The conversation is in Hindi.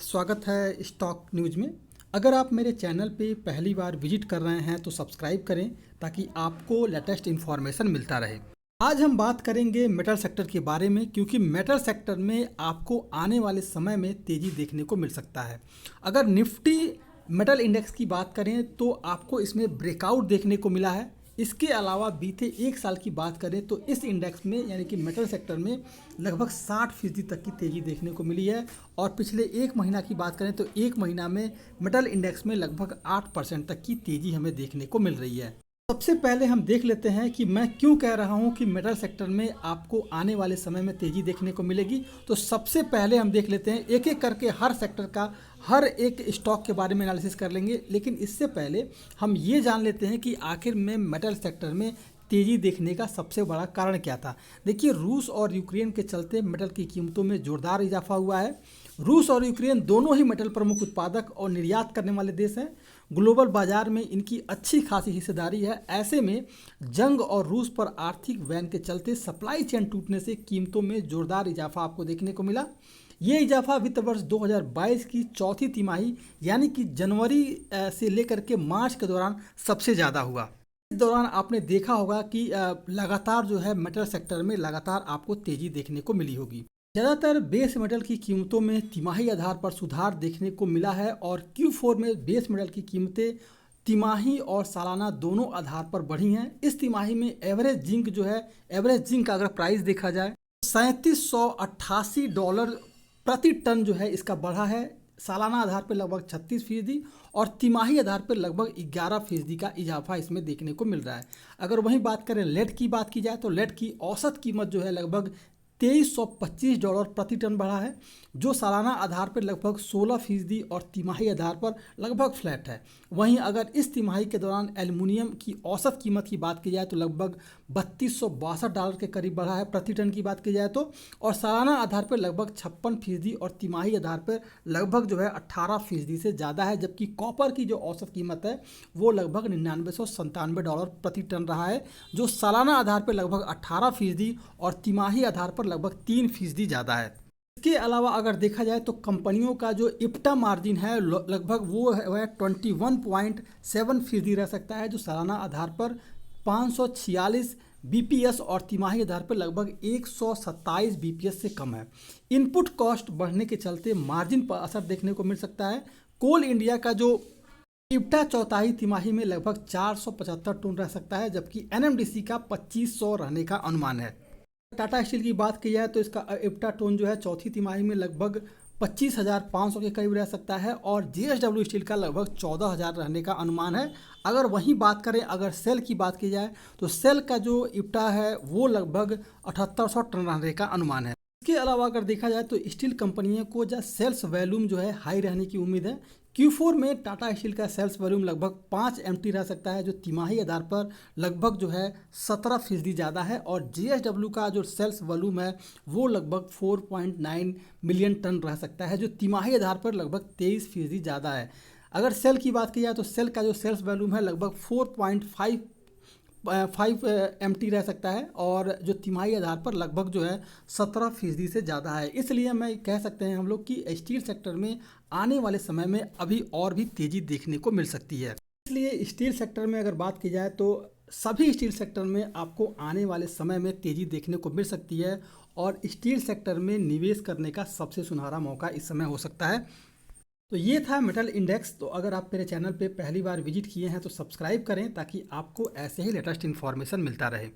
स्वागत है स्टॉक न्यूज़ में। अगर आप मेरे चैनल पे पहली बार विजिट कर रहे हैं तो सब्सक्राइब करें ताकि आपको लेटेस्ट इन्फॉर्मेशन मिलता रहे। आज हम बात करेंगे मेटल सेक्टर के बारे में, क्योंकि मेटल सेक्टर में आपको आने वाले समय में तेज़ी देखने को मिल सकता है। अगर निफ्टी मेटल इंडेक्स की बात करें तो आपको इसमें ब्रेकआउट देखने को मिला है। इसके अलावा बीते एक साल की बात करें तो इस इंडेक्स में यानी कि मेटल सेक्टर में लगभग 60% तक की तेज़ी देखने को मिली है। और पिछले एक महीना की बात करें तो एक महीना में मेटल इंडेक्स में लगभग 8% तक की तेज़ी हमें देखने को मिल रही है। सबसे पहले हम देख लेते हैं कि मैं क्यों कह रहा हूं कि मेटल सेक्टर में आपको आने वाले समय में तेज़ी देखने को मिलेगी। तो सबसे पहले हम देख लेते हैं, एक एक करके हर सेक्टर का हर एक स्टॉक के बारे में एनालिसिस कर लेंगे। लेकिन इससे पहले हम ये जान लेते हैं कि आखिर में मेटल सेक्टर में तेज़ी देखने का सबसे बड़ा कारण क्या था। देखिए, रूस और यूक्रेन के चलते मेटल की कीमतों में ज़ोरदार इजाफा हुआ है। रूस और यूक्रेन दोनों ही मेटल प्रमुख उत्पादक और निर्यात करने वाले देश हैं। ग्लोबल बाजार में इनकी अच्छी खासी हिस्सेदारी है। ऐसे में जंग और रूस पर आर्थिक बैन के चलते सप्लाई चेन टूटने से कीमतों में ज़ोरदार इजाफा आपको देखने को मिला। ये इजाफा वित्त वर्ष 2022 की चौथी तिमाही यानी कि जनवरी से लेकर के मार्च के दौरान सबसे ज़्यादा हुआ। इस दौरान आपने देखा होगा कि लगातार जो है मेटल सेक्टर में लगातार आपको तेज़ी देखने को मिली होगी। ज़्यादातर बेस मेटल की कीमतों में तिमाही आधार पर सुधार देखने को मिला है और Q4 में बेस मेटल की कीमतें तिमाही और सालाना दोनों आधार पर बढ़ी हैं। इस तिमाही में एवरेज जिंक जो है, एवरेज जिंक का अगर प्राइस देखा जाए $3788 प्रति टन जो है इसका बढ़ा है। सालाना आधार पर लगभग 36% और तिमाही आधार पर लगभग 11% का इजाफा इसमें देखने को मिल रहा है। अगर वहीं बात करें लेड की बात की जाए तो लेड की औसत कीमत जो है लगभग $2325 प्रति टन बढ़ा है, जो सालाना आधार पर लगभग 16% और तिमाही आधार पर लगभग फ्लैट है। वहीं अगर इस तिमाही के दौरान एल्युमिनियम की औसत कीमत की बात की जाए तो लगभग $3262 के करीब बढ़ा है प्रति टन की बात की जाए तो, और सालाना आधार पर लगभग 56% और तिमाही आधार पर लगभग जो है 18% से ज़्यादा है। जबकि कॉपर की जो औसत कीमत है वो लगभग $9997 प्रति टन रहा है, जो सालाना आधार पर लगभग 18% और तिमाही आधार पर लगभग 3% ज़्यादा है। इसके अलावा अगर देखा जाए तो कंपनियों का जो इप्टा मार्जिन है लगभग वो है 21.7% रह सकता है, जो सालाना आधार पर 546 BPS और तिमाही आधार पर लगभग 127 BPS से कम है। इनपुट कॉस्ट बढ़ने के चलते मार्जिन पर असर देखने को मिल सकता है। कोल इंडिया का जो इप्टा चौथाई तिमाही में लगभग 475 टन रह सकता है, जबकि NMDC का 2500 रहने का अनुमान है। टाटा स्टील की बात की जाए तो इसका इप्टा टोन जो है चौथी तिमाही में लगभग 25,500 के करीब रह सकता है और JSW स्टील का लगभग 14,000 रहने का अनुमान है। अगर वहीं बात करें, अगर सेल की बात की जाए तो सेल का जो इप्टा है वो लगभग 7800 टन रहने का अनुमान है। इसके अलावा अगर देखा जाए तो स्टील कंपनियों को जो सेल्स वॉल्यूम जो है हाई रहने की उम्मीद है। Q4 में टाटा स्टील का सेल्स वॉल्यूम लगभग 5 MT रह सकता है, जो तिमाही आधार पर लगभग जो है 17% ज़्यादा है। और JSW का जो सेल्स वॉल्यूम है वो लगभग 4.9 मिलियन टन रह सकता है, जो तिमाही आधार पर लगभग 23% ज़्यादा है। अगर सेल की बात की जाए तो सेल का जो सेल्स वॉल्यूम है लगभग 4.5 MT रह सकता है और जो तिमाही आधार पर लगभग जो है 17% से ज़्यादा है। इसलिए मैं कह सकते हैं हम लोग कि स्टील सेक्टर में आने वाले समय में अभी और भी तेज़ी देखने को मिल सकती है। इसलिए स्टील सेक्टर में अगर बात की जाए तो सभी स्टील सेक्टर में आपको आने वाले समय में तेज़ी देखने को मिल सकती है और स्टील सेक्टर में निवेश करने का सबसे सुनहरा मौका इस समय हो सकता है। तो ये था मेटल इंडेक्स। तो अगर आप मेरे चैनल पे पहली बार विजिट किए हैं तो सब्सक्राइब करें ताकि आपको ऐसे ही लेटेस्ट इन्फॉर्मेशन मिलता रहे।